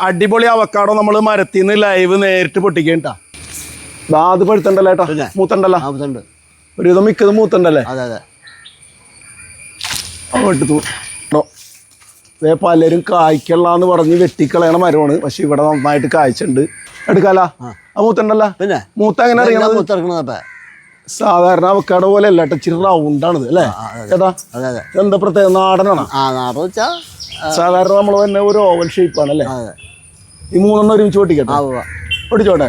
അടിപൊളി അവക്കാടോ നമ്മൾ മരത്തിൽ നിന്ന് ലൈവ് നേരിട്ട് പൊട്ടിക്കേട്ടാ. അത് പഴുത്തണ്ടല്ലോ ഏട്ടാ, മൂത്തണ്ടല്ലോ. ഒരുവിധം മിക്കത് മൂത്തണ്ടല്ലേ. പലരും കായ്ക്കള്ളാന്ന് പറഞ്ഞ് വെട്ടിക്കളയണ മരമാണ്. പക്ഷെ ഇവിടെ നന്നായിട്ട് കായ്ച്ചുണ്ട്. എടുക്കാലാ മൂത്തണ്ടല്ലോ. പിന്നെ മൂത്ത എങ്ങനെ അറിയണത്? സാധാരണ അവക്കാടോ പോലെ അല്ല കേട്ടോ, ഇച്ചിരി റൗണ്ടാണിത് അല്ലേ ചേട്ടാ? എന്താ പ്രത്യേക നാടനാണ്? സാധാരണ നമ്മൾ തന്നെ ഒരു ഓവൽ ഷേപ്പാണ് അല്ലേ? ഈ മൂന്നെണ്ണം ഒരുമിച്ച് പൊട്ടിക്കട്ടെ? പൊട്ടിച്ചോട്ടെ.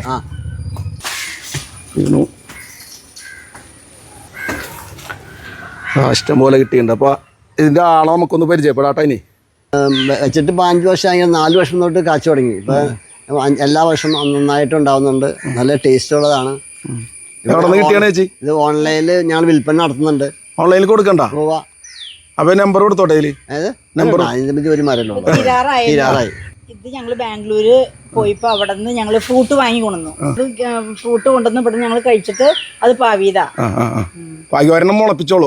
ഇഷ്ടം പോലെ കിട്ടിയിട്ടുണ്ട്. അപ്പൊ ഇതിന്റെ ആളെ നമുക്കൊന്ന് പരിചയപ്പെടാട്ടോ. ഇനി വെച്ചിട്ട് 5 വർഷം ആയി, 4 വർഷം തൊട്ട് കാച്ചു തുടങ്ങി. ഇപ്പൊ എല്ലാ വർഷവും നന്നായിട്ട് ഉണ്ടാവുന്നുണ്ട്. നല്ല ടേസ്റ്റ് ഉള്ളതാണ്. കിട്ടിയാണ് ചേച്ചി? ഇത് ഓൺലൈനിൽ ഞങ്ങൾ വിൽപ്പന നടത്തുന്നുണ്ട്. ഓൺലൈനിൽ കൊടുക്കണ്ട? അപ്പൊ നമ്പർ കൊടുത്തോട്ടെ. ഒരു മരല്ലോ തീരാറായി. ഇത് ഞങ്ങള് ബാംഗ്ലൂര് പോയിപ്പോ അവിടെ നിന്ന് ഞങ്ങള് ഫ്രൂട്ട് വാങ്ങി കൊണ്ടുവന്നു. ഫ്രൂട്ട് കൊണ്ടുവന്ന് ഇവിടെ ഞങ്ങൾ കഴിച്ചിട്ട് അത് പാവീതാ. മുളപ്പിച്ചോളൂ.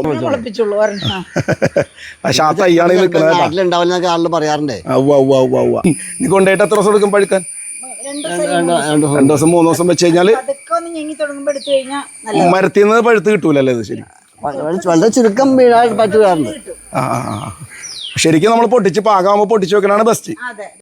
നാട്ടിലുണ്ടാവുന്ന ആളുകൾ പറയാറുണ്ടേ. ഇനി കൊണ്ടുപോയിട്ട് എത്ര ദിവസം എടുക്കും പഴുക്കാൻ? 2 ദിവസം 3 ദിവസം വെച്ച് കഴിഞ്ഞാല് മരത്തിൽ നിന്ന് പഴുത്ത് കിട്ടൂലല്ലേ? ഇത് ശരി വളരെ ചുരുക്കം വീഴാൻ പറ്റുകയാറുണ്ട്. ശരിക്കും നമ്മൾ പൊട്ടിച്ച് പാകാകുമ്പോ പൊട്ടിച്ച് വെക്കണാണ് ബെസ്റ്റ്.